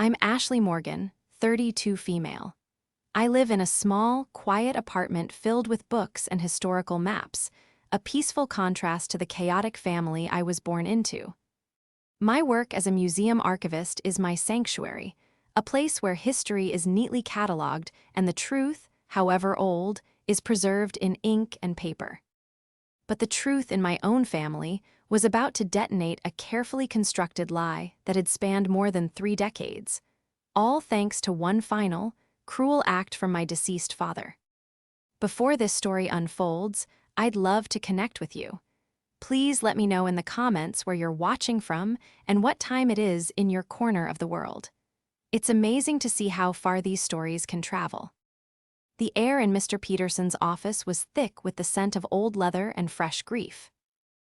I'm Ashley Morgan, 32 female. I live in a small, quiet apartment filled with books and historical maps, a peaceful contrast to the chaotic family I was born into. My work as a museum archivist is my sanctuary, a place where history is neatly catalogued and the truth, however old, is preserved in ink and paper. But the truth in my own family was about to detonate a carefully constructed lie that had spanned more than 3 decades, all thanks to one final, cruel act from my deceased father. Before this story unfolds, I'd love to connect with you. Please let me know in the comments where you're watching from and what time it is in your corner of the world. It's amazing to see how far these stories can travel. The air in Mr. Peterson's office was thick with the scent of old leather and fresh grief.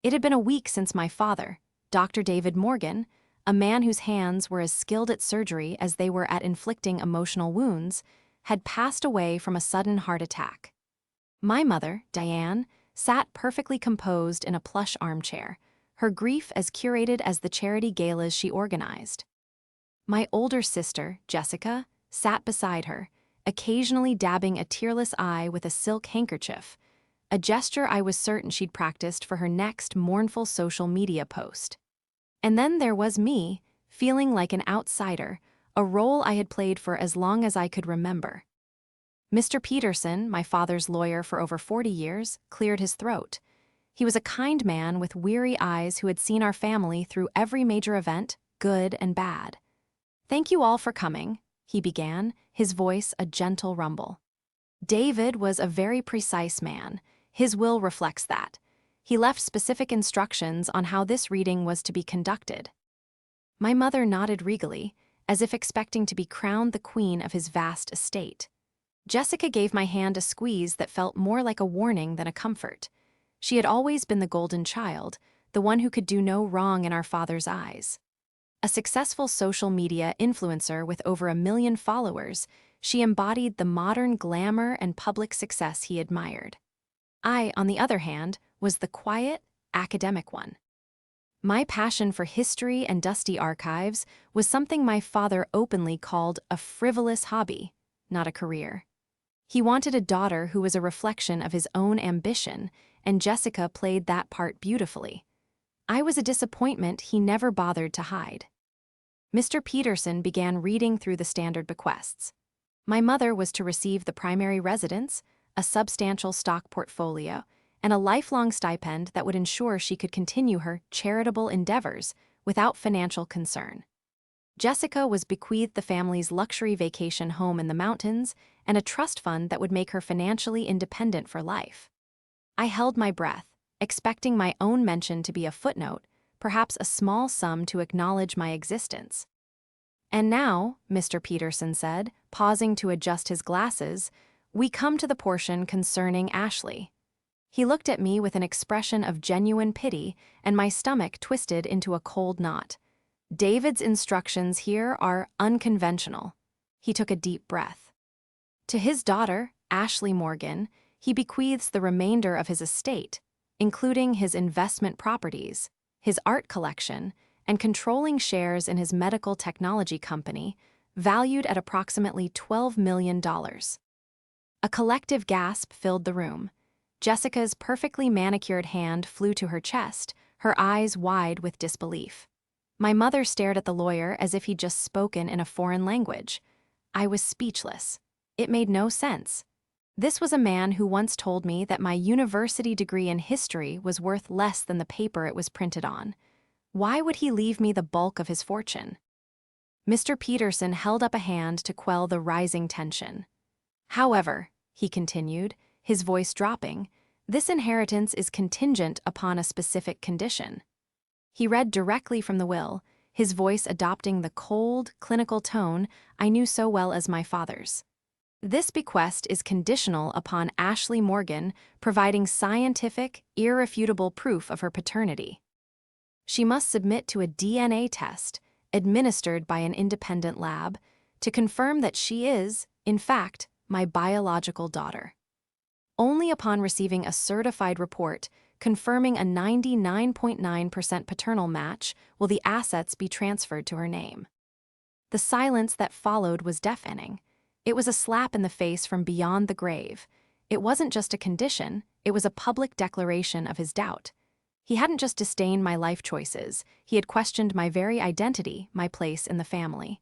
It had been a week since my father, Dr. David Morgan, a man whose hands were as skilled at surgery as they were at inflicting emotional wounds, had passed away from a sudden heart attack. My mother, Diane, sat perfectly composed in a plush armchair, her grief as curated as the charity galas she organized. My older sister, Jessica, sat beside her, occasionally dabbing a tearless eye with a silk handkerchief, a gesture I was certain she'd practiced for her next mournful social media post. And then there was me, feeling like an outsider, a role I had played for as long as I could remember. Mr. Peterson, my father's lawyer for over 40 years, cleared his throat. He was a kind man with weary eyes who had seen our family through every major event, good and bad. "Thank you all for coming," he began, his voice a gentle rumble. David was a very precise man. His will reflects that. He left specific instructions on how this reading was to be conducted. My mother nodded regally, as if expecting to be crowned the queen of his vast estate. Jessica gave my hand a squeeze that felt more like a warning than a comfort. She had always been the golden child, the one who could do no wrong in our father's eyes. A successful social media influencer with over 1 million followers, she embodied the modern glamour and public success he admired. I, on the other hand, was the quiet, academic one. My passion for history and dusty archives was something my father openly called a frivolous hobby, not a career. He wanted a daughter who was a reflection of his own ambition, and Jessica played that part beautifully. I was a disappointment he never bothered to hide. Mr. Peterson began reading through the standard bequests. My mother was to receive the primary residence, a substantial stock portfolio, and a lifelong stipend that would ensure she could continue her charitable endeavors without financial concern. Jessica was bequeathed the family's luxury vacation home in the mountains and a trust fund that would make her financially independent for life. I held my breath, expecting my own mention to be a footnote, perhaps a small sum to acknowledge my existence. "And now," Mr. Peterson said, pausing to adjust his glasses, "we come to the portion concerning Ashley." He looked at me with an expression of genuine pity, and my stomach twisted into a cold knot. David's instructions here are unconventional. He took a deep breath. To his daughter, Ashley Morgan, he bequeaths the remainder of his estate, including his investment properties, his art collection, and controlling shares in his medical technology company, valued at approximately $12 million. A collective gasp filled the room. Jessica's perfectly manicured hand flew to her chest, her eyes wide with disbelief. My mother stared at the lawyer as if he'd just spoken in a foreign language. I was speechless. It made no sense. This was a man who once told me that my university degree in history was worth less than the paper it was printed on. Why would he leave me the bulk of his fortune? Mr. Peterson held up a hand to quell the rising tension. "However," he continued, his voice dropping, "this inheritance is contingent upon a specific condition." He read directly from the will, his voice adopting the cold, clinical tone I knew so well as my father's. "This bequest is conditional upon Ashley Morgan providing scientific, irrefutable proof of her paternity. She must submit to a DNA test, administered by an independent lab, to confirm that she is, in fact, my biological daughter. Only upon receiving a certified report confirming a 99.9% paternal match will the assets be transferred to her name." The silence that followed was deafening. It was a slap in the face from beyond the grave. It wasn't just a condition, it was a public declaration of his doubt. He hadn't just disdained my life choices, he had questioned my very identity, my place in the family.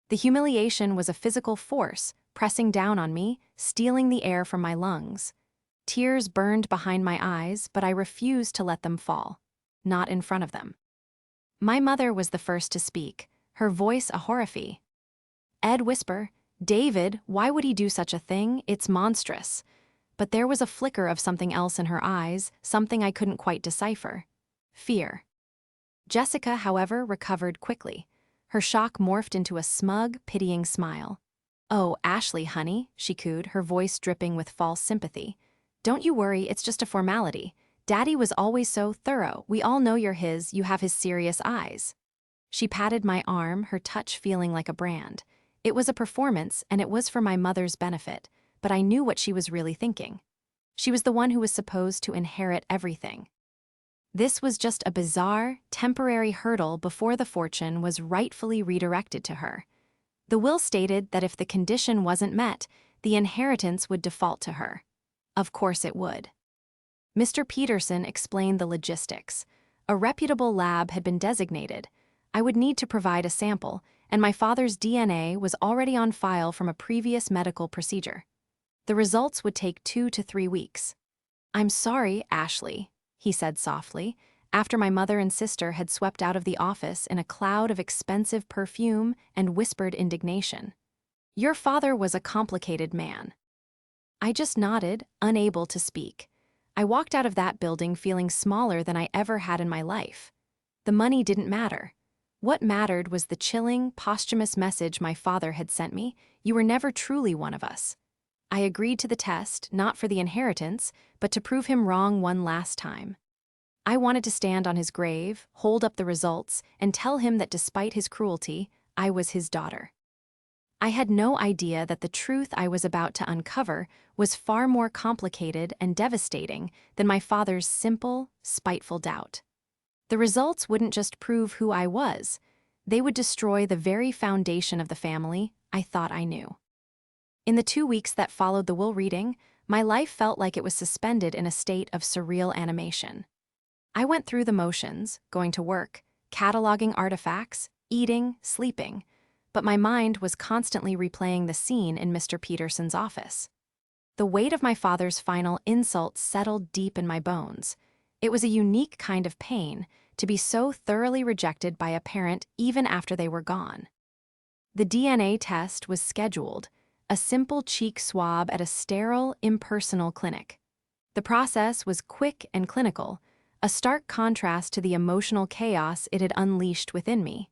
The humiliation was a physical force, pressing down on me, stealing the air from my lungs. Tears burned behind my eyes, but I refused to let them fall. Not in front of them. My mother was the first to speak, her voice a horrify. Ed whisper, "David, why would he do such a thing? It's monstrous." But there was a flicker of something else in her eyes, something I couldn't quite decipher. Fear. Jessica, however, recovered quickly. Her shock morphed into a smug, pitying smile. "Oh, Ashley, honey," she cooed, her voice dripping with false sympathy. "Don't you worry, it's just a formality. Daddy was always so thorough. We all know you're his, you have his serious eyes." She patted my arm, her touch feeling like a brand. It was a performance, and it was for my mother's benefit, but I knew what she was really thinking. She was the one who was supposed to inherit everything. This was just a bizarre, temporary hurdle before the fortune was rightfully redirected to her. The will stated that if the condition wasn't met, the inheritance would default to her. Of course it would. Mr. Peterson explained the logistics. A reputable lab had been designated. I would need to provide a sample, and my father's DNA was already on file from a previous medical procedure. The results would take 2 to 3 weeks. "I'm sorry, Ashley," he said softly, after my mother and sister had swept out of the office in a cloud of expensive perfume and whispered indignation. "Your father was a complicated man." I just nodded, unable to speak. I walked out of that building feeling smaller than I ever had in my life. The money didn't matter. What mattered was the chilling, posthumous message my father had sent me: "You were never truly one of us." I agreed to the test, not for the inheritance, but to prove him wrong one last time. I wanted to stand on his grave, hold up the results, and tell him that despite his cruelty, I was his daughter. I had no idea that the truth I was about to uncover was far more complicated and devastating than my father's simple, spiteful doubt. The results wouldn't just prove who I was, they would destroy the very foundation of the family I thought I knew. In the 2 weeks that followed the will reading, my life felt like it was suspended in a state of surreal animation. I went through the motions, going to work, cataloging artifacts, eating, sleeping, but my mind was constantly replaying the scene in Mr. Peterson's office. The weight of my father's final insult settled deep in my bones. It was a unique kind of pain to be so thoroughly rejected by a parent even after they were gone. The DNA test was scheduled, a simple cheek swab at a sterile, impersonal clinic. The process was quick and clinical, a stark contrast to the emotional chaos it had unleashed within me.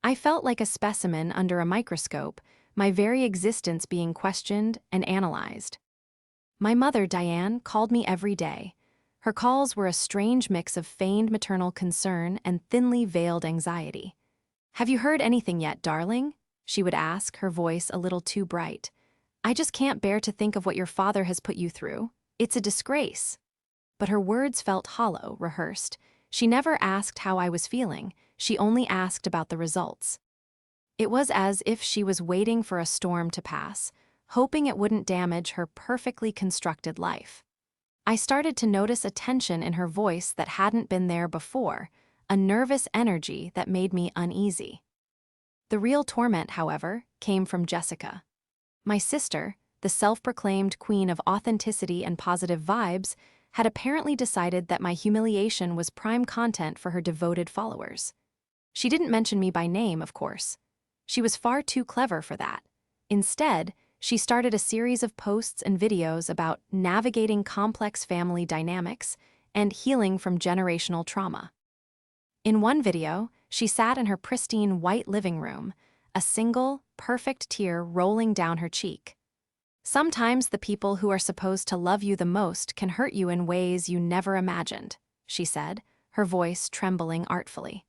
I felt like a specimen under a microscope, my very existence being questioned and analyzed. My mother, Diane, called me every day. Her calls were a strange mix of feigned maternal concern and thinly veiled anxiety. "Have you heard anything yet, darling?" she would ask, her voice a little too bright. "I just can't bear to think of what your father has put you through. It's a disgrace." But her words felt hollow, rehearsed. She never asked how I was feeling, she only asked about the results. It was as if she was waiting for a storm to pass, hoping it wouldn't damage her perfectly constructed life. I started to notice a tension in her voice that hadn't been there before, a nervous energy that made me uneasy. The real torment, however, came from Jessica. My sister, the self-proclaimed queen of authenticity and positive vibes, had apparently decided that my humiliation was prime content for her devoted followers. She didn't mention me by name, of course. She was far too clever for that. Instead, she started a series of posts and videos about navigating complex family dynamics and healing from generational trauma. In one video, she sat in her pristine white living room, a single, perfect tear rolling down her cheek. "Sometimes the people who are supposed to love you the most can hurt you in ways you never imagined," she said, her voice trembling artfully.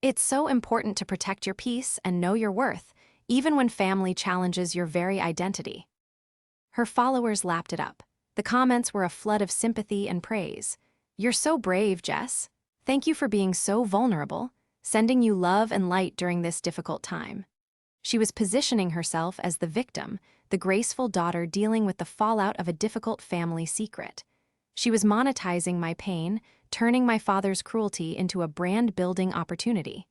"It's so important to protect your peace and know your worth, even when family challenges your very identity." Her followers lapped it up. The comments were a flood of sympathy and praise. "You're so brave, Jess. Thank you for being so vulnerable, sending you love and light during this difficult time." She was positioning herself as the victim, the graceful daughter dealing with the fallout of a difficult family secret. She was monetizing my pain, turning my father's cruelty into a brand-building opportunity.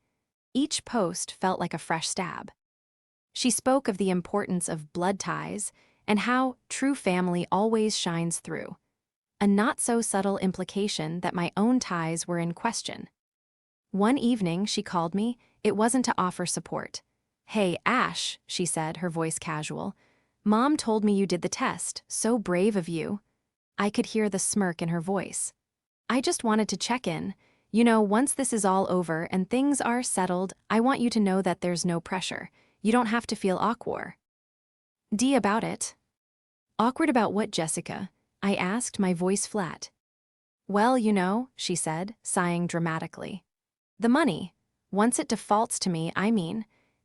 Each post felt like a fresh stab. She spoke of the importance of blood ties and how true family always shines through, a not-so-subtle implication that my own ties were in question. One evening, she called me. It wasn't to offer support. "Hey, Ash," she said, her voice casual. "Mom told me you did the test. So brave of you." I could hear the smirk in her voice. "I just wanted to check in. You know, once this is all over and things are settled, I want you to know that there's no pressure. You don't have to feel awkward." About it. "Awkward about what, Jessica?" I asked, my voice flat. "Well, you know," she said, sighing dramatically. "The money. Once it defaults to me,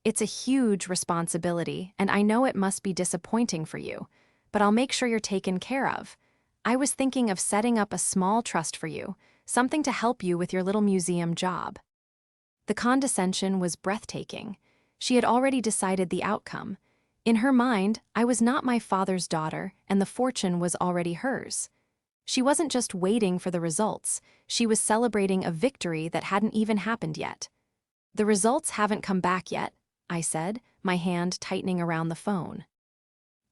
it's a huge responsibility, and I know it must be disappointing for you, but I'll make sure you're taken care of. I was thinking of setting up a small trust for you, something to help you with your little museum job." The condescension was breathtaking. She had already decided the outcome. In her mind, I was not my father's daughter, and the fortune was already hers. She wasn't just waiting for the results, she was celebrating a victory that hadn't even happened yet. "The results haven't come back yet," I said, my hand tightening around the phone.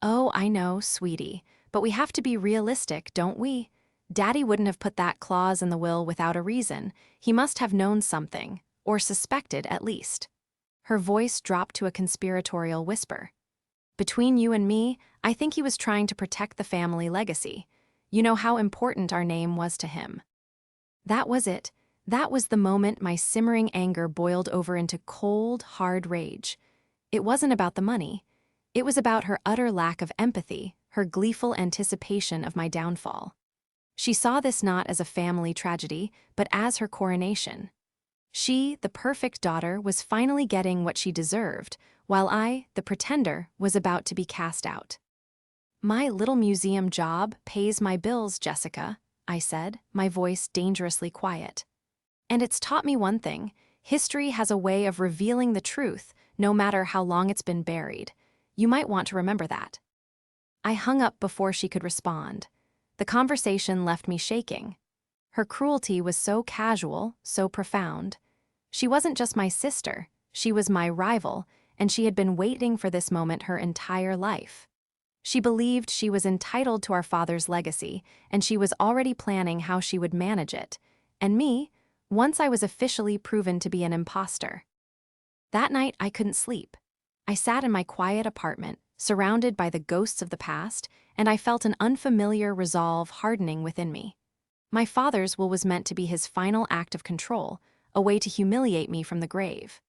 "Oh, I know, sweetie, but we have to be realistic, don't we? Daddy wouldn't have put that clause in the will without a reason. He must have known something, or suspected at least." Her voice dropped to a conspiratorial whisper. "Between you and me, I think he was trying to protect the family legacy. You know how important our name was to him." That was it. That was the moment my simmering anger boiled over into cold, hard rage. It wasn't about the money. It was about her utter lack of empathy, her gleeful anticipation of my downfall. She saw this not as a family tragedy, but as her coronation. She, the perfect daughter, was finally getting what she deserved, while I, the pretender, was about to be cast out. "My little museum job pays my bills, Jessica," I said, my voice dangerously quiet. "And it's taught me one thing: history has a way of revealing the truth, no matter how long it's been buried. You might want to remember that." I hung up before she could respond. The conversation left me shaking. Her cruelty was so casual, so profound. She wasn't just my sister, she was my rival, and she had been waiting for this moment her entire life. She believed she was entitled to our father's legacy, and she was already planning how she would manage it. And me, once I was officially proven to be an imposter. That night, I couldn't sleep. I sat in my quiet apartment, surrounded by the ghosts of the past, and I felt an unfamiliar resolve hardening within me. My father's will was meant to be his final act of control, a way to humiliate me from the grave.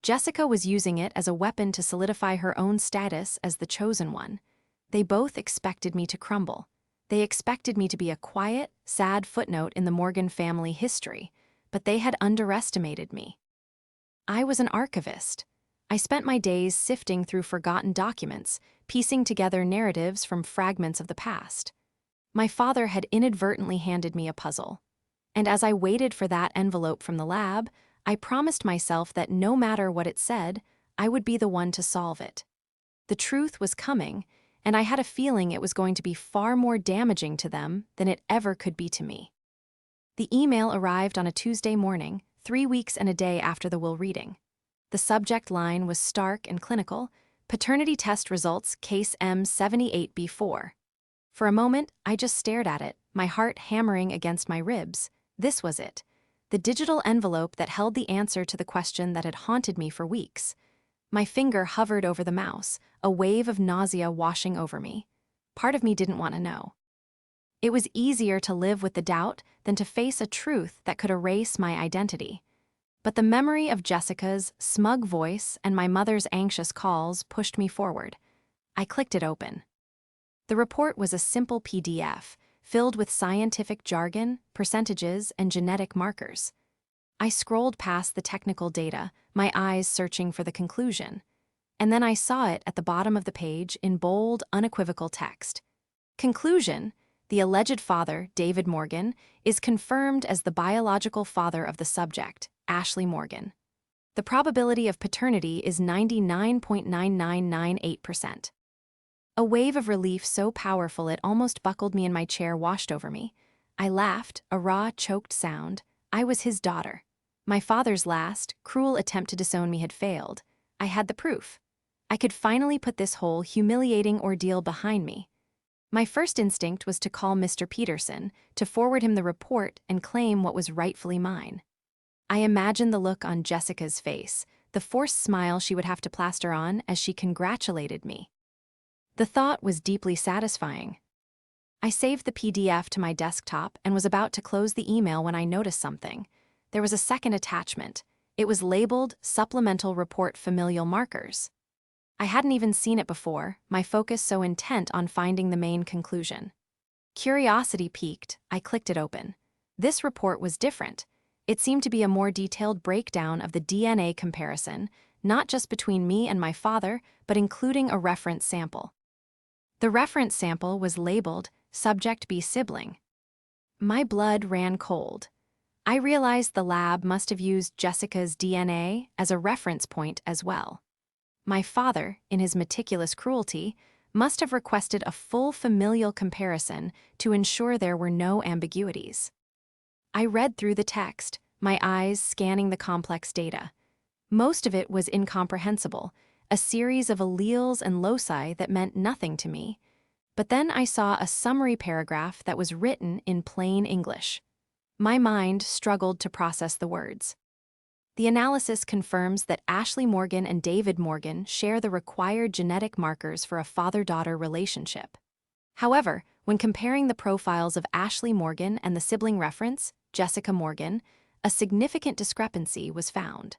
Jessica was using it as a weapon to solidify her own status as the chosen one. They both expected me to crumble. They expected me to be a quiet, sad footnote in the Morgan family history, but they had underestimated me. I was an archivist. I spent my days sifting through forgotten documents, piecing together narratives from fragments of the past. My father had inadvertently handed me a puzzle. And as I waited for that envelope from the lab, I promised myself that no matter what it said, I would be the one to solve it. The truth was coming, and I had a feeling it was going to be far more damaging to them than it ever could be to me. The email arrived on a Tuesday morning, 3 weeks and a day after the will reading. The subject line was stark and clinical: paternity test results, case M78B4. For a moment, I just stared at it, my heart hammering against my ribs. This was it. The digital envelope that held the answer to the question that had haunted me for weeks. My finger hovered over the mouse, a wave of nausea washing over me. Part of me didn't want to know. It was easier to live with the doubt than to face a truth that could erase my identity. But the memory of Jessica's smug voice and my mother's anxious calls pushed me forward. I clicked it open. The report was a simple PDF, filled with scientific jargon, percentages, and genetic markers. I scrolled past the technical data, my eyes searching for the conclusion. And then I saw it at the bottom of the page in bold, unequivocal text. Conclusion: the alleged father, David Morgan, is confirmed as the biological father of the subject, Ashley Morgan. The probability of paternity is 99.9998%. A wave of relief so powerful it almost buckled me in my chair washed over me. I laughed, a raw, choked sound. I was his daughter. My father's last, cruel attempt to disown me had failed. I had the proof. I could finally put this whole humiliating ordeal behind me. My first instinct was to call Mr. Peterson, to forward him the report and claim what was rightfully mine. I imagined the look on Jessica's face, the forced smile she would have to plaster on as she congratulated me. The thought was deeply satisfying. I saved the PDF to my desktop and was about to close the email when I noticed something. There was a second attachment. It was labeled Supplemental Report Familial Markers. I hadn't even seen it before, my focus so intent on finding the main conclusion. Curiosity piqued, I clicked it open. This report was different. It seemed to be a more detailed breakdown of the DNA comparison, not just between me and my father, but including a reference sample. The reference sample was labeled Subject B Sibling. My blood ran cold. I realized the lab must have used Jessica's DNA as a reference point as well. My father, in his meticulous cruelty, must have requested a full familial comparison to ensure there were no ambiguities. I read through the text, my eyes scanning the complex data. Most of it was incomprehensible, a series of alleles and loci that meant nothing to me. But then I saw a summary paragraph that was written in plain English. My mind struggled to process the words. The analysis confirms that Ashley Morgan and David Morgan share the required genetic markers for a father-daughter relationship. However, when comparing the profiles of Ashley Morgan and the sibling reference, Jessica Morgan, a significant discrepancy was found.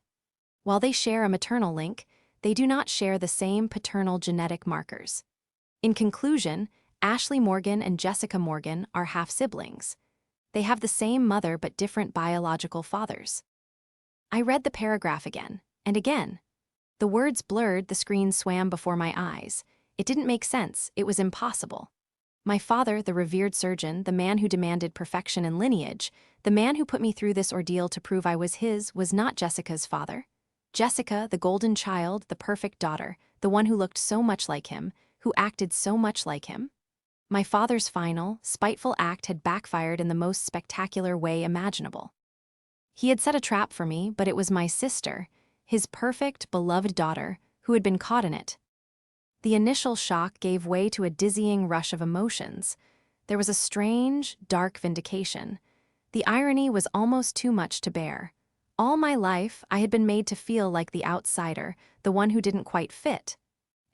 While they share a maternal link, they do not share the same paternal genetic markers. In conclusion, Ashley Morgan and Jessica Morgan are half-siblings. They have the same mother but different biological fathers. I read the paragraph again, and again. The words blurred, the screen swam before my eyes. It didn't make sense, it was impossible. My father, the revered surgeon, the man who demanded perfection in lineage, the man who put me through this ordeal to prove I was his, was not Jessica's father. Jessica, the golden child, the perfect daughter, the one who looked so much like him, who acted so much like him. My father's final, spiteful act had backfired in the most spectacular way imaginable. He had set a trap for me, but it was my sister, his perfect, beloved daughter, who had been caught in it. The initial shock gave way to a dizzying rush of emotions. There was a strange, dark vindication. The irony was almost too much to bear. All my life, I had been made to feel like the outsider, the one who didn't quite fit.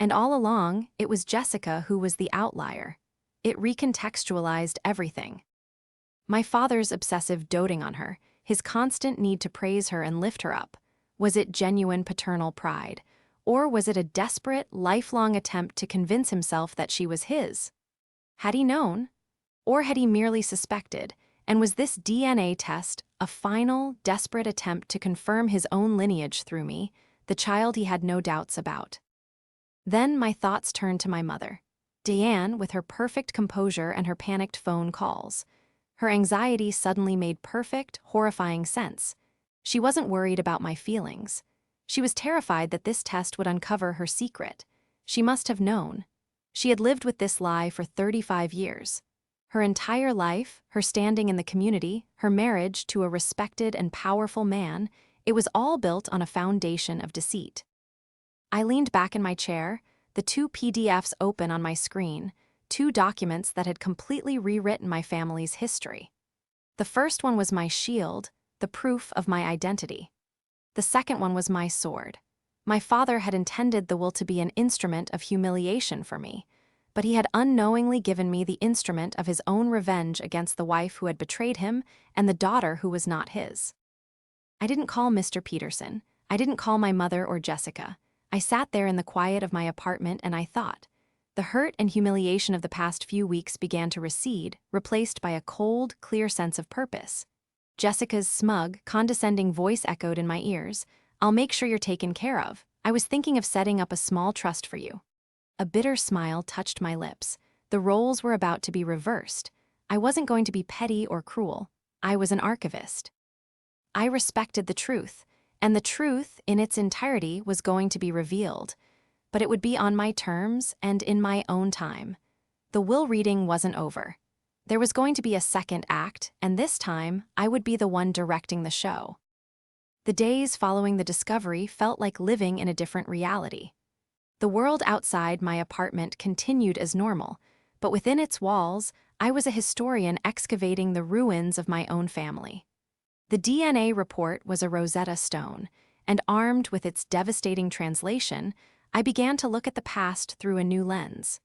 And all along, it was Jessica who was the outlier. It recontextualized everything. My father's obsessive doting on her, his constant need to praise her and lift her up. Was it genuine paternal pride? Or was it a desperate, lifelong attempt to convince himself that she was his? Had he known? Or had he merely suspected? And was this DNA test a final, desperate attempt to confirm his own lineage through me, the child he had no doubts about? Then my thoughts turned to my mother. Diane, with her perfect composure and her panicked phone calls. Her anxiety suddenly made perfect, horrifying sense. She wasn't worried about my feelings. She was terrified that this test would uncover her secret. She must have known. She had lived with this lie for 35 years. Her entire life, her standing in the community, her marriage to a respected and powerful man, it was all built on a foundation of deceit. I leaned back in my chair, the 2 PDFs open on my screen, 2 documents that had completely rewritten my family's history. The first one was my shield, the proof of my identity. The second one was my sword. My father had intended the will to be an instrument of humiliation for me, but he had unknowingly given me the instrument of his own revenge against the wife who had betrayed him and the daughter who was not his. I didn't call Mr. Peterson. I didn't call my mother or Jessica. I sat there in the quiet of my apartment and I thought. The hurt and humiliation of the past few weeks began to recede, replaced by a cold, clear sense of purpose. Jessica's smug, condescending voice echoed in my ears. "I'll make sure you're taken care of. I was thinking of setting up a small trust for you." A bitter smile touched my lips. The roles were about to be reversed. I wasn't going to be petty or cruel. I was an archivist. I respected the truth, and the truth in its entirety was going to be revealed, but it would be on my terms and in my own time. The will reading wasn't over. There was going to be a second act, and this time, I would be the one directing the show. The days following the discovery felt like living in a different reality. The world outside my apartment continued as normal, but within its walls, I was a historian excavating the ruins of my own family. The DNA report was a Rosetta Stone, and armed with its devastating translation, I began to look at the past through a new lens.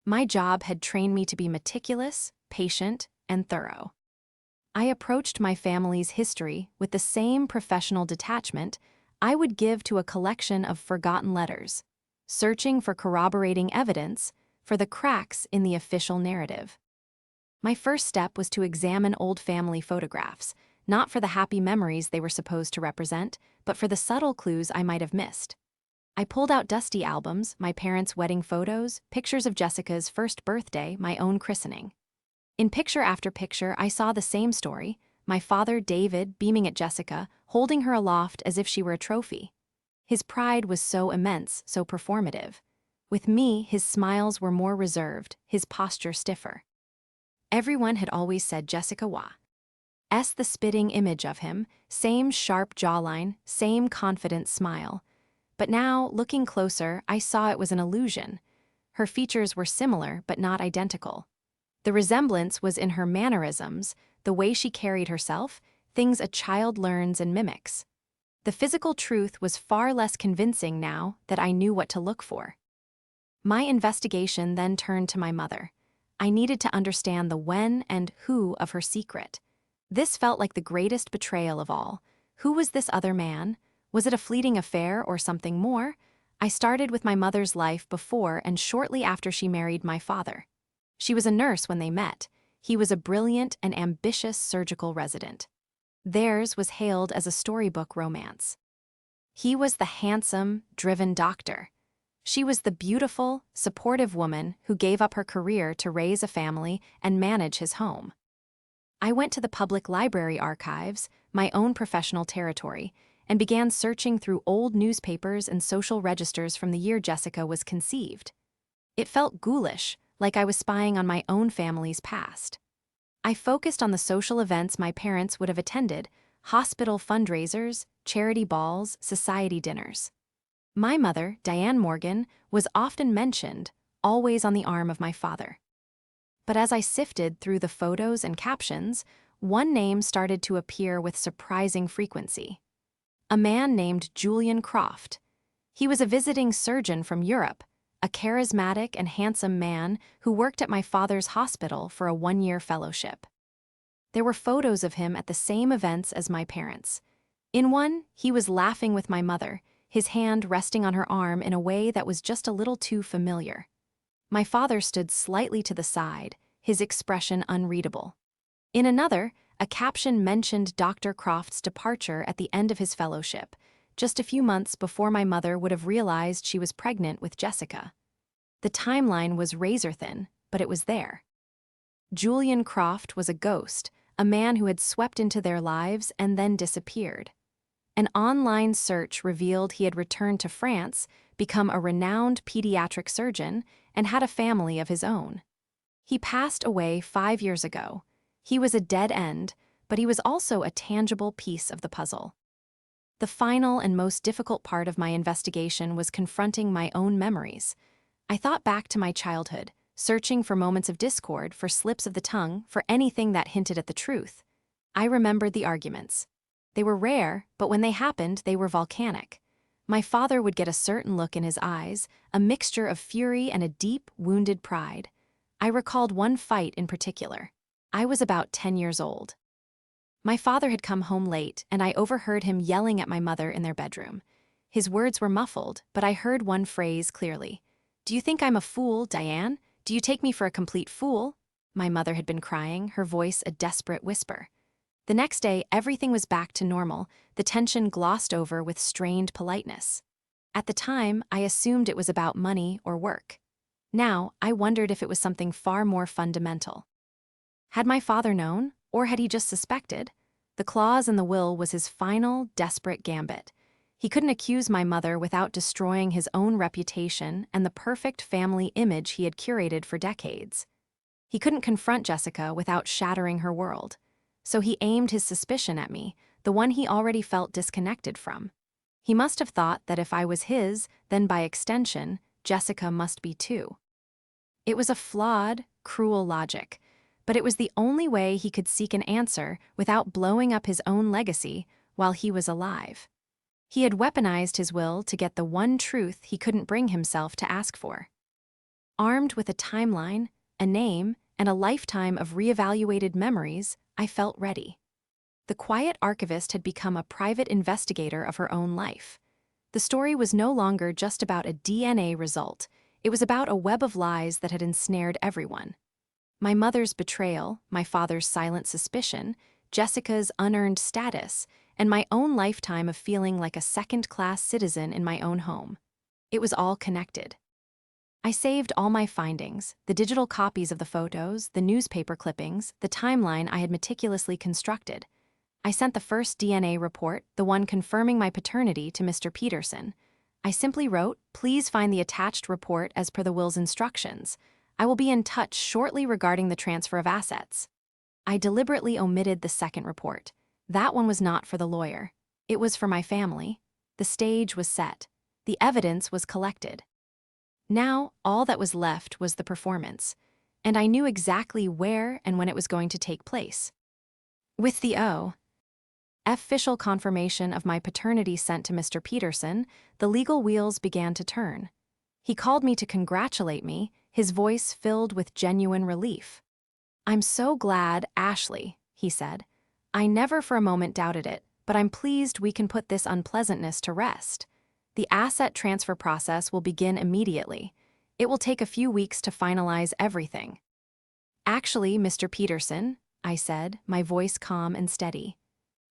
My job had trained me to be meticulous, patient, and thorough. I approached my family's history with the same professional detachment I would give to a collection of forgotten letters, searching for corroborating evidence for the cracks in the official narrative. My first step was to examine old family photographs, not for the happy memories they were supposed to represent, but for the subtle clues I might have missed. I pulled out dusty albums, my parents' wedding photos, pictures of Jessica's first birthday, my own christening. In picture after picture, I saw the same story, my father, David, beaming at Jessica, holding her aloft as if she were a trophy. His pride was so immense, so performative. With me, his smiles were more reserved, his posture stiffer. Everyone had always said Jessica was the spitting image of him, same sharp jawline, same confident smile. But now, looking closer, I saw it was an illusion. Her features were similar, but not identical. The resemblance was in her mannerisms, the way she carried herself, things a child learns and mimics. The physical truth was far less convincing now that I knew what to look for. My investigation then turned to my mother. I needed to understand the when and who of her secret. This felt like the greatest betrayal of all. Who was this other man? Was it a fleeting affair or something more? I started with my mother's life before and shortly after she married my father. She was a nurse when they met. He was a brilliant and ambitious surgical resident. Theirs was hailed as a storybook romance. He was the handsome, driven doctor. She was the beautiful, supportive woman who gave up her career to raise a family and manage his home. I went to the public library archives, my own professional territory, and began searching through old newspapers and social registers from the year Jessica was conceived. It felt ghoulish, like I was spying on my own family's past. I focused on the social events my parents would have attended, hospital fundraisers, charity balls, society dinners. My mother, Diane Morgan, was often mentioned, always on the arm of my father. But as I sifted through the photos and captions, one name started to appear with surprising frequency. A man named Julian Croft. He was a visiting surgeon from Europe, a charismatic and handsome man who worked at my father's hospital for a one-year fellowship. There were photos of him at the same events as my parents. In one, he was laughing with my mother, his hand resting on her arm in a way that was just a little too familiar. My father stood slightly to the side, his expression unreadable. In another, a caption mentioned Dr. Croft's departure at the end of his fellowship, just a few months before my mother would have realized she was pregnant with Jessica. The timeline was razor-thin, but it was there. Julian Croft was a ghost, a man who had swept into their lives and then disappeared. An online search revealed he had returned to France, become a renowned pediatric surgeon, and had a family of his own. He passed away 5 years ago. He was a dead end, but he was also a tangible piece of the puzzle. The final and most difficult part of my investigation was confronting my own memories. I thought back to my childhood, searching for moments of discord, for slips of the tongue, for anything that hinted at the truth. I remembered the arguments. They were rare, but when they happened, they were volcanic. My father would get a certain look in his eyes, a mixture of fury and a deep, wounded pride. I recalled one fight in particular. I was about 10 years old. My father had come home late, and I overheard him yelling at my mother in their bedroom. His words were muffled, but I heard one phrase clearly. "Do you think I'm a fool, Diane? Do you take me for a complete fool?" My mother had been crying, her voice a desperate whisper. The next day, everything was back to normal, the tension glossed over with strained politeness. At the time, I assumed it was about money or work. Now, I wondered if it was something far more fundamental. Had my father known, or had he just suspected? The clause in the will was his final, desperate gambit. He couldn't accuse my mother without destroying his own reputation and the perfect family image he had curated for decades. He couldn't confront Jessica without shattering her world. So he aimed his suspicion at me, the one he already felt disconnected from. He must have thought that if I was his, then by extension, Jessica must be too. It was a flawed, cruel logic, but it was the only way he could seek an answer without blowing up his own legacy while he was alive. He had weaponized his will to get the one truth he couldn't bring himself to ask for. Armed with a timeline, a name, and a lifetime of reevaluated memories, I felt ready. The quiet archivist had become a private investigator of her own life. The story was no longer just about a DNA result. It was about a web of lies that had ensnared everyone. My mother's betrayal, my father's silent suspicion, Jessica's unearned status, and my own lifetime of feeling like a second-class citizen in my own home. It was all connected. I saved all my findings, the digital copies of the photos, the newspaper clippings, the timeline I had meticulously constructed. I sent the first DNA report, the one confirming my paternity, to Mr. Peterson. I simply wrote, "Please find the attached report as per the will's instructions. I will be in touch shortly regarding the transfer of assets." I deliberately omitted the second report. That one was not for the lawyer. It was for my family. The stage was set. The evidence was collected. Now, all that was left was the performance, and I knew exactly where and when it was going to take place. With the official confirmation of my paternity sent to Mr. Peterson, the legal wheels began to turn. He called me to congratulate me, his voice filled with genuine relief. "I'm so glad, Ashley," he said. "I never for a moment doubted it, but I'm pleased we can put this unpleasantness to rest. The asset transfer process will begin immediately. It will take a few weeks to finalize everything." "Actually, Mr. Peterson," I said, my voice calm and steady,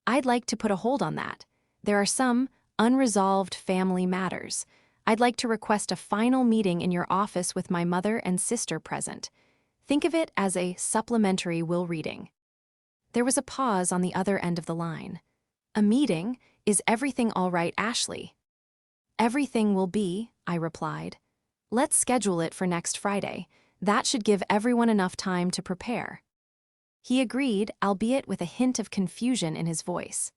"I'd like to put a hold on that. There are some unresolved family matters. I'd like to request a final meeting in your office with my mother and sister present. Think of it as a supplementary will reading." There was a pause on the other end of the line. "A meeting? Is everything all right, Ashley?" "Everything will be," I replied. "Let's schedule it for next Friday. That should give everyone enough time to prepare." He agreed, albeit with a hint of confusion in his voice.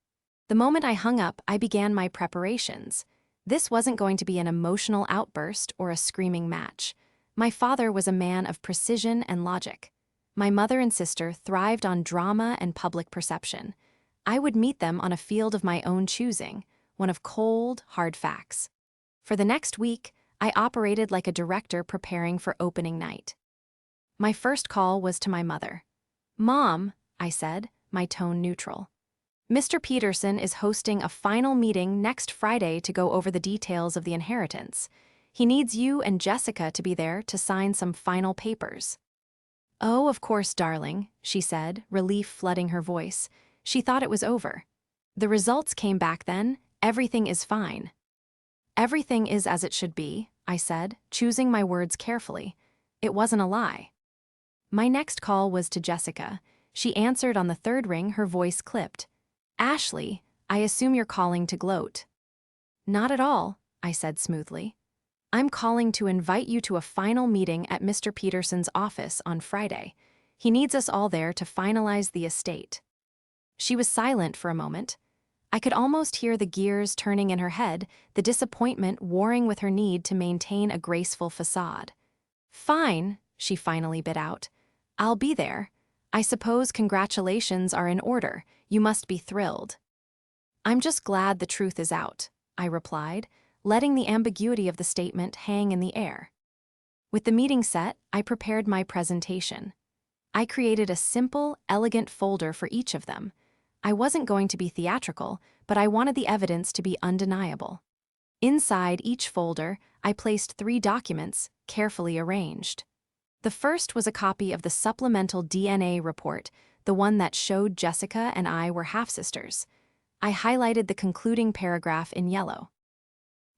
The moment I hung up, I began my preparations. This wasn't going to be an emotional outburst or a screaming match. My father was a man of precision and logic. My mother and sister thrived on drama and public perception. I would meet them on a field of my own choosing, one of cold, hard facts. For the next week, I operated like a director preparing for opening night. My first call was to my mother. "Mom," I said, my tone neutral. "Mr. Peterson is hosting a final meeting next Friday to go over the details of the inheritance. He needs you and Jessica to be there to sign some final papers." "Oh, of course, darling," she said, relief flooding her voice. She thought it was over. "The results came back then. Everything is fine." "Everything is as it should be," I said, choosing my words carefully. It wasn't a lie. My next call was to Jessica. She answered on the third ring, her voice clipped. "Ashley, I assume you're calling to gloat." "Not at all," I said smoothly. "I'm calling to invite you to a final meeting at Mr. Peterson's office on Friday. He needs us all there to finalize the estate." She was silent for a moment. I could almost hear the gears turning in her head, the disappointment warring with her need to maintain a graceful facade. "Fine," she finally bit out. "I'll be there. I suppose congratulations are in order. You must be thrilled." "I'm just glad the truth is out," I replied, letting the ambiguity of the statement hang in the air. With the meeting set, I prepared my presentation. I created a simple, elegant folder for each of them. I wasn't going to be theatrical, but I wanted the evidence to be undeniable. Inside each folder, I placed 3 documents, carefully arranged. The first was a copy of the supplemental DNA report, the one that showed Jessica and I were half-sisters. I highlighted the concluding paragraph in yellow.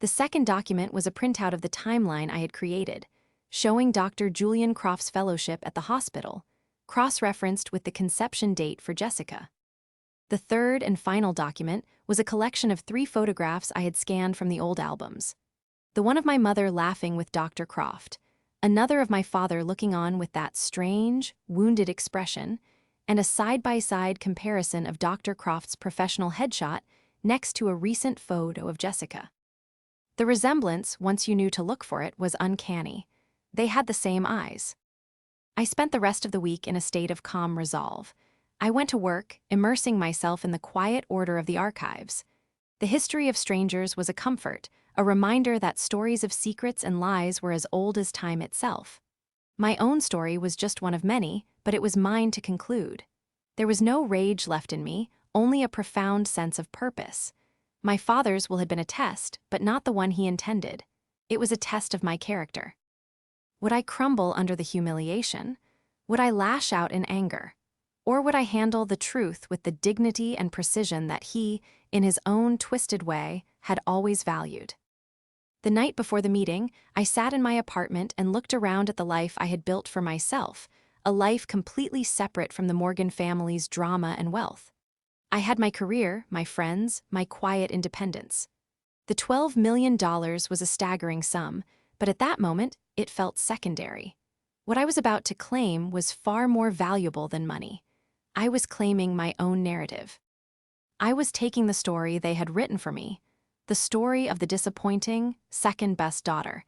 The second document was a printout of the timeline I had created, showing Dr. Julian Croft's fellowship at the hospital, cross-referenced with the conception date for Jessica. The third and final document was a collection of 3 photographs I had scanned from the old albums. The one of my mother laughing with Dr. Croft, another of my father looking on with that strange, wounded expression, and a side-by-side comparison of Dr. Croft's professional headshot next to a recent photo of Jessica. The resemblance, once you knew to look for it, was uncanny. They had the same eyes. I spent the rest of the week in a state of calm resolve. I went to work, immersing myself in the quiet order of the archives. The history of strangers was a comfort, a reminder that stories of secrets and lies were as old as time itself. My own story was just one of many, but it was mine to conclude. There was no rage left in me, only a profound sense of purpose. My father's will had been a test, but not the one he intended. It was a test of my character. Would I crumble under the humiliation? Would I lash out in anger? Or would I handle the truth with the dignity and precision that he, in his own twisted way, had always valued? The night before the meeting, I sat in my apartment and looked around at the life I had built for myself, a life completely separate from the Morgan family's drama and wealth. I had my career, my friends, my quiet independence. The $12 million was a staggering sum, but at that moment, it felt secondary. What I was about to claim was far more valuable than money. I was claiming my own narrative. I was taking the story they had written for me, the story of the disappointing, second-best daughter,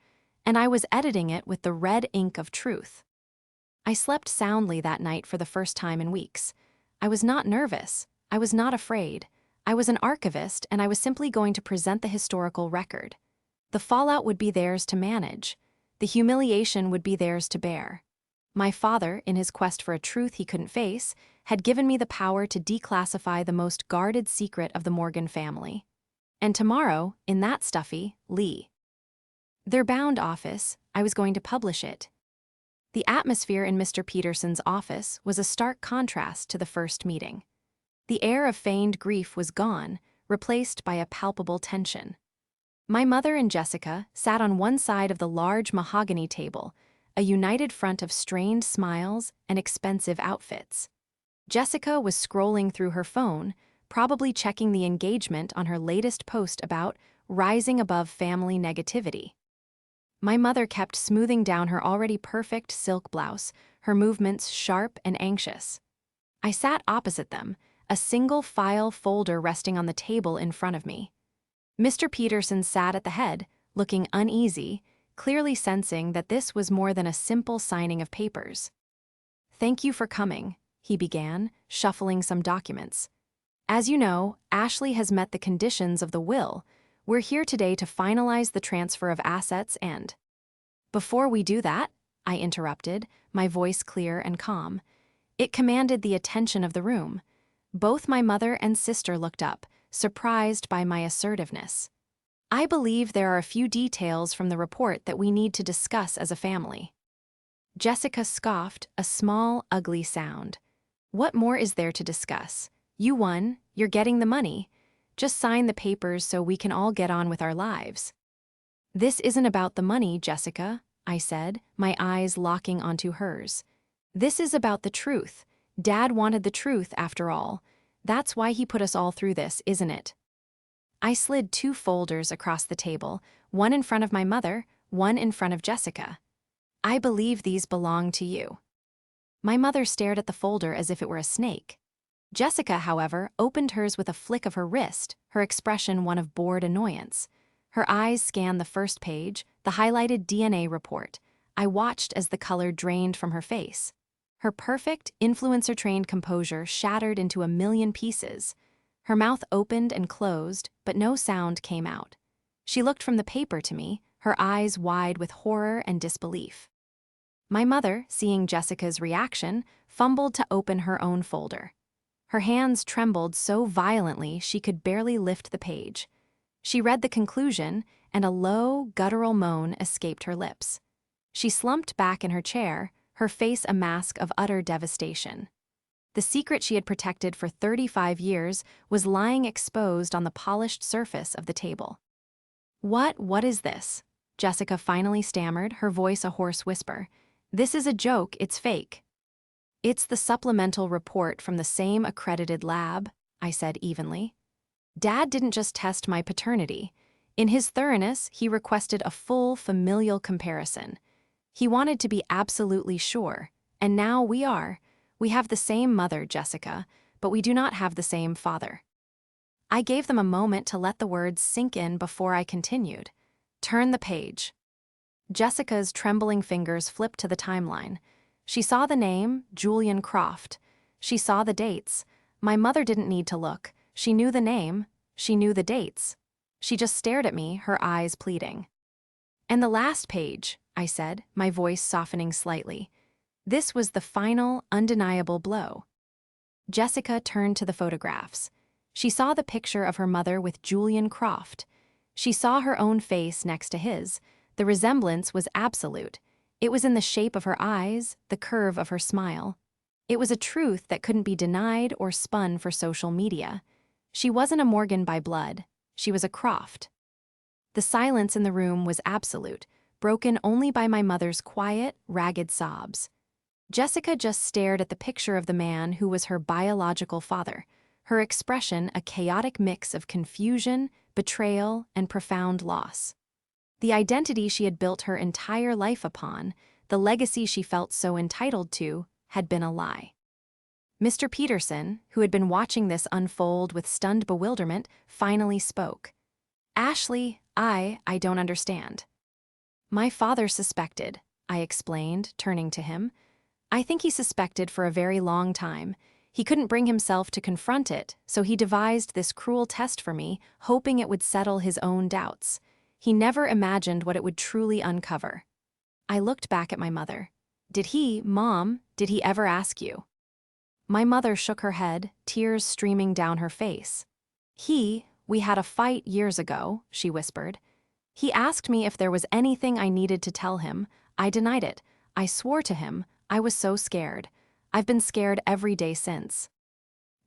and I was editing it with the red ink of truth. I slept soundly that night for the first time in weeks. I was not nervous. I was not afraid. I was an archivist, and I was simply going to present the historical record. The fallout would be theirs to manage. The humiliation would be theirs to bear. My father, in his quest for a truth he couldn't face, had given me the power to declassify the most guarded secret of the Morgan family. And tomorrow, in that stuffy, their bound office, I was going to publish it. The atmosphere in Mr. Peterson's office was a stark contrast to the first meeting. The air of feigned grief was gone, replaced by a palpable tension. My mother and Jessica sat on one side of the large mahogany table, a united front of strained smiles and expensive outfits. Jessica was scrolling through her phone, probably checking the engagement on her latest post about rising above family negativity. My mother kept smoothing down her already perfect silk blouse, her movements sharp and anxious. I sat opposite them, a single file folder resting on the table in front of me. Mr. Peterson sat at the head, looking uneasy, clearly sensing that this was more than a simple signing of papers. "Thank you for coming," he began, shuffling some documents. "As you know, Ashley has met the conditions of the will. We're here today to finalize the transfer of assets and—" "Before we do that," I interrupted, my voice clear and calm. It commanded the attention of the room. Both my mother and sister looked up, surprised by my assertiveness. "I believe there are a few details from the report that we need to discuss as a family." Jessica scoffed, a small, ugly sound. "What more is there to discuss? You won, you're getting the money. Just sign the papers so we can all get on with our lives." "This isn't about the money, Jessica," I said, my eyes locking onto hers. "This is about the truth. Dad wanted the truth, after all. That's why he put us all through this, isn't it?" I slid 2 folders across the table, one in front of my mother, one in front of Jessica. "I believe these belong to you." My mother stared at the folder as if it were a snake. Jessica, however, opened hers with a flick of her wrist, her expression one of bored annoyance. Her eyes scanned the first page, the highlighted DNA report. I watched as the color drained from her face. Her perfect, influencer-trained composure shattered into a million pieces. Her mouth opened and closed, but no sound came out. She looked from the paper to me, her eyes wide with horror and disbelief. My mother, seeing Jessica's reaction, fumbled to open her own folder. Her hands trembled so violently she could barely lift the page. She read the conclusion, and a low, guttural moan escaped her lips. She slumped back in her chair, her face a mask of utter devastation. The secret she had protected for 35 years was lying exposed on the polished surface of the table. What is this?" Jessica finally stammered, her voice a hoarse whisper. "This is a joke, it's fake." "It's the supplemental report from the same accredited lab," I said evenly. Dad didn't just test my paternity. In his thoroughness, he requested a full familial comparison. He wanted to be absolutely sure, and now we are. We have the same mother, Jessica, but we do not have the same father. I gave them a moment to let the words sink in before I continued. Turn the page. Jessica's trembling fingers flipped to the timeline. She saw the name, Julian Croft. She saw the dates. My mother didn't need to look. She knew the name. She knew the dates. She just stared at me, her eyes pleading. And the last page, I said, my voice softening slightly. This was the final, undeniable blow. Jessica turned to the photographs. She saw the picture of her mother with Julian Croft. She saw her own face next to his. The resemblance was absolute. It was in the shape of her eyes, the curve of her smile. It was a truth that couldn't be denied or spun for social media. She wasn't a Morgan by blood. She was a Croft. The silence in the room was absolute, broken only by my mother's quiet, ragged sobs. Jessica just stared at the picture of the man who was her biological father, her expression a chaotic mix of confusion, betrayal, and profound loss. The identity she had built her entire life upon, the legacy she felt so entitled to, had been a lie. Mr. Peterson, who had been watching this unfold with stunned bewilderment, finally spoke. Ashley, I don't understand. My father suspected, I explained, turning to him. I think he suspected for a very long time. He couldn't bring himself to confront it, so he devised this cruel test for me, hoping it would settle his own doubts. He never imagined what it would truly uncover. I looked back at my mother. Did he, Mom, did he ever ask you? My mother shook her head, tears streaming down her face. We had a fight years ago, she whispered. He asked me if there was anything I needed to tell him. I denied it. I swore to him. I was so scared. I've been scared every day since.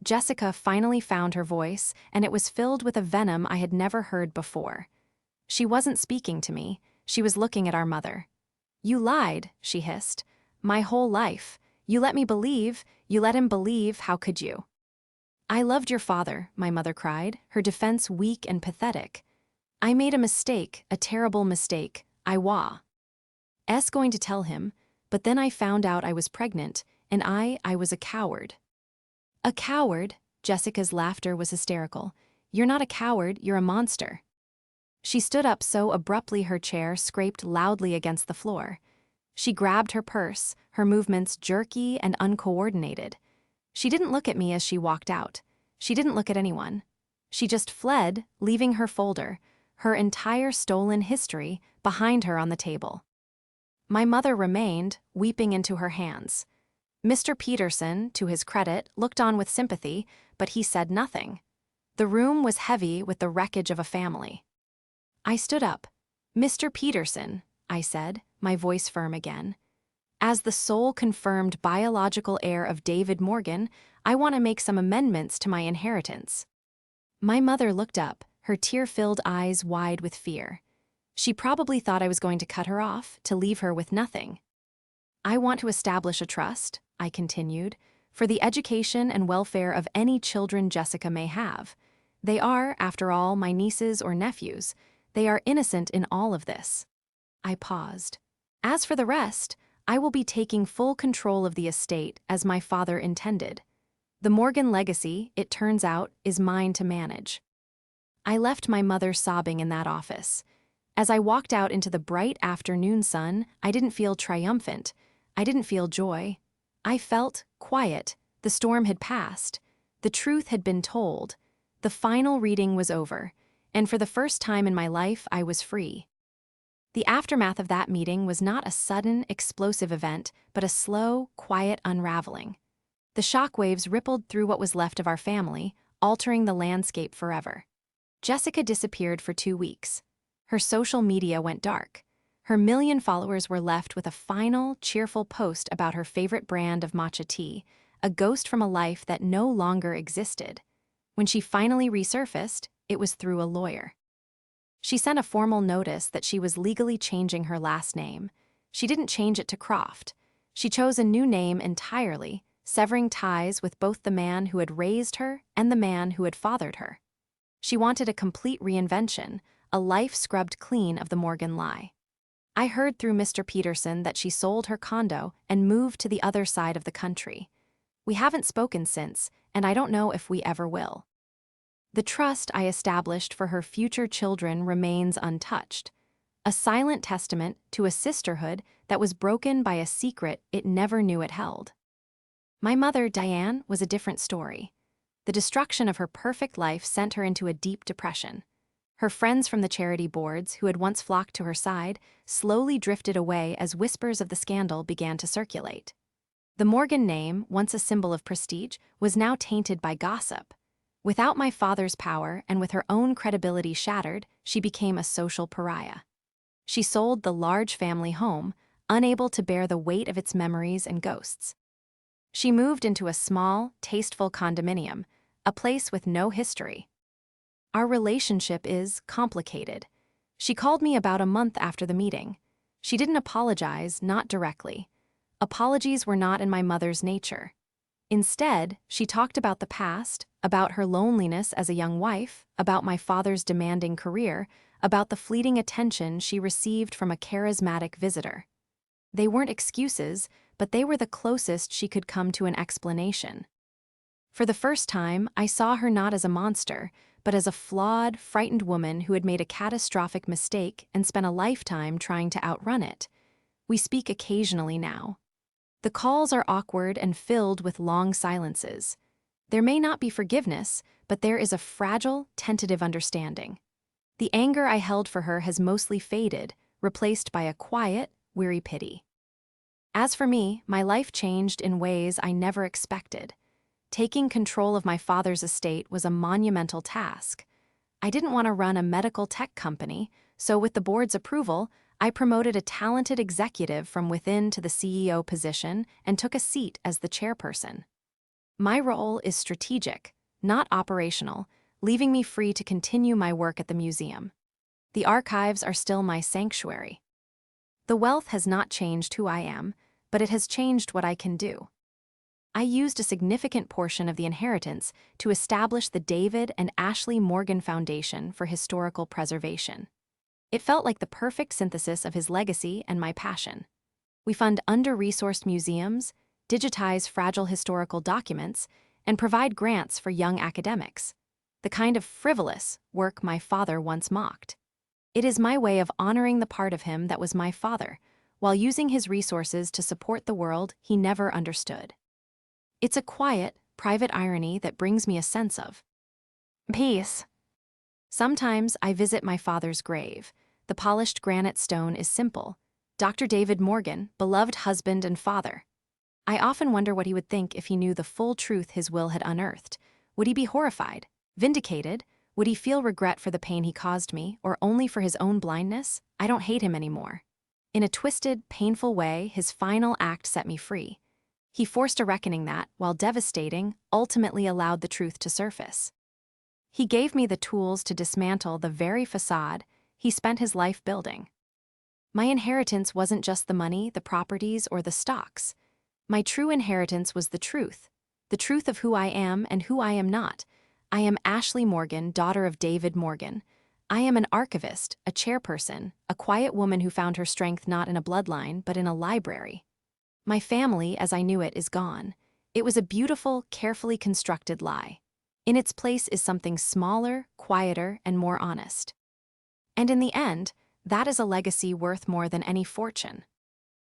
Jessica finally found her voice, and it was filled with a venom I had never heard before. She wasn't speaking to me. She was looking at our mother. You lied, she hissed. My whole life. You let me believe. You let him believe. How could you? I loved your father, my mother cried, her defense weak and pathetic. I made a mistake, a terrible mistake. I was going to tell him, but then I found out I was pregnant, and I was a coward. A coward? Jessica's laughter was hysterical. You're not a coward, you're a monster. She stood up so abruptly her chair scraped loudly against the floor. She grabbed her purse, her movements jerky and uncoordinated. She didn't look at me as she walked out. She didn't look at anyone. She just fled, leaving her folder, her entire stolen history, behind her on the table. My mother remained, weeping into her hands. Mr. Peterson, to his credit, looked on with sympathy, but he said nothing. The room was heavy with the wreckage of a family. I stood up. Mr. Peterson, I said, my voice firm again. As the sole-confirmed biological heir of David Morgan, I want to make some amendments to my inheritance. My mother looked up, her tear-filled eyes wide with fear. She probably thought I was going to cut her off, to leave her with nothing. I want to establish a trust, I continued, for the education and welfare of any children Jessica may have. They are, after all, my nieces or nephews. They are innocent in all of this. I paused. As for the rest, I will be taking full control of the estate as my father intended. The Morgan legacy, it turns out, is mine to manage. I left my mother sobbing in that office. As I walked out into the bright afternoon sun, I didn't feel triumphant. I didn't feel joy. I felt quiet. The storm had passed. The truth had been told. The final reading was over, and for the first time in my life, I was free. The aftermath of that meeting was not a sudden, explosive event, but a slow, quiet unraveling. The shockwaves rippled through what was left of our family, altering the landscape forever. Jessica disappeared for 2 weeks. Her social media went dark. Her 1 million followers were left with a final, cheerful post about her favorite brand of matcha tea, a ghost from a life that no longer existed. When she finally resurfaced, it was through a lawyer. She sent a formal notice that she was legally changing her last name. She didn't change it to Croft. She chose a new name entirely, severing ties with both the man who had raised her and the man who had fathered her. She wanted a complete reinvention, a life scrubbed clean of the Morgan lie. I heard through Mr. Peterson that she sold her condo and moved to the other side of the country. We haven't spoken since, and I don't know if we ever will. The trust I established for her future children remains untouched, a silent testament to a sisterhood that was broken by a secret it never knew it held. My mother, Diane, was a different story. The destruction of her perfect life sent her into a deep depression. Her friends from the charity boards, who had once flocked to her side, slowly drifted away as whispers of the scandal began to circulate. The Morgan name, once a symbol of prestige, was now tainted by gossip. Without my father's power and with her own credibility shattered, she became a social pariah. She sold the large family home, unable to bear the weight of its memories and ghosts. She moved into a small, tasteful condominium, a place with no history. Our relationship is complicated. She called me about a month after the meeting. She didn't apologize, not directly. Apologies were not in my mother's nature. Instead, she talked about the past, about her loneliness as a young wife, about my father's demanding career, about the fleeting attention she received from a charismatic visitor. They weren't excuses, but they were the closest she could come to an explanation. For the first time, I saw her not as a monster, but as a flawed, frightened woman who had made a catastrophic mistake and spent a lifetime trying to outrun it. We speak occasionally now. The calls are awkward and filled with long silences. There may not be forgiveness, but there is a fragile, tentative understanding. The anger I held for her has mostly faded, replaced by a quiet, weary pity. As for me, my life changed in ways I never expected. Taking control of my father's estate was a monumental task. I didn't want to run a medical tech company, so with the board's approval, I promoted a talented executive from within to the CEO position and took a seat as the chairperson. My role is strategic, not operational, leaving me free to continue my work at the museum. The archives are still my sanctuary. The wealth has not changed who I am, but it has changed what I can do. I used a significant portion of the inheritance to establish the David and Ashley Morgan Foundation for Historical Preservation. It felt like the perfect synthesis of his legacy and my passion. We fund under-resourced museums, digitize fragile historical documents, and provide grants for young academics, the kind of frivolous work my father once mocked. It is my way of honoring the part of him that was my father, while using his resources to support the world he never understood. It's a quiet, private irony that brings me a sense of peace. Sometimes I visit my father's grave. The polished granite stone is simple. Dr. David Morgan, beloved husband and father. I often wonder what he would think if he knew the full truth his will had unearthed. Would he be horrified? Vindicated? Would he feel regret for the pain he caused me, or only for his own blindness? I don't hate him anymore. In a twisted, painful way, his final act set me free. He forced a reckoning that, while devastating, ultimately allowed the truth to surface. He gave me the tools to dismantle the very facade he spent his life building. My inheritance wasn't just the money, the properties, or the stocks. My true inheritance was the truth of who I am and who I am not. I am Ashley Morgan, daughter of David Morgan. I am an archivist, a chairperson, a quiet woman who found her strength not in a bloodline, but in a library. My family, as I knew it, is gone. It was a beautiful, carefully constructed lie. In its place is something smaller, quieter, and more honest. And in the end, that is a legacy worth more than any fortune.